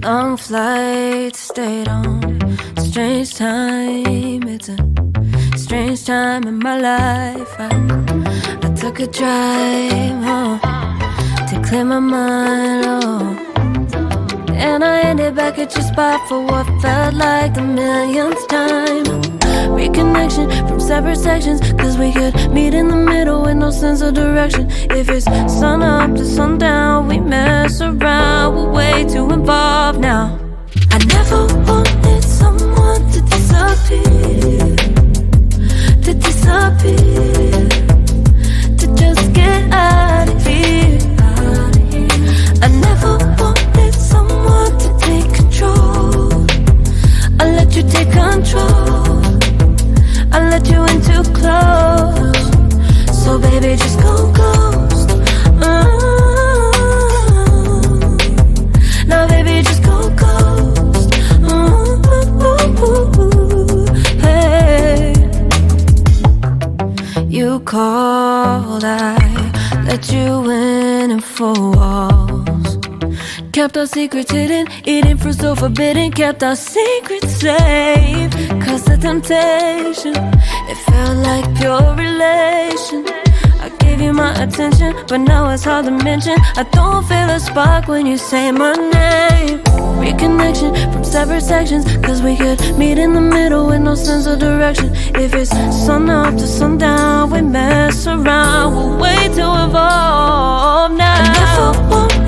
Long flight, stayed on strange time. It's a strange time in my life. I took a drive home to clear my mind, and I ended back at your spot for what felt like the millionth time. Reconnection from separate sections, cause we could meet in the middle with no sense of direction. If it's sun up to sundown, we mess around, we're way too involved now. I never wanted someone to disappear, to disappear, to just get out of here. I never wanted someone to take control. I let you take control, I let you in too close. So baby, just go ghost. Now baby, just go ghost. Hey. You called, I let you in and 4 walls. Kept our secrets hidden, eating fruit so forbidden. Kept our secrets safe, cause the temptation, it felt like pure relation. I gave you my attention, but now it's hard to mention. I don't feel a spark when you say my name. Reconnection from separate sections, cause we could meet in the middle with no sense of direction. If it's sun up to sundown, we mess around, we're way too involved now. I never want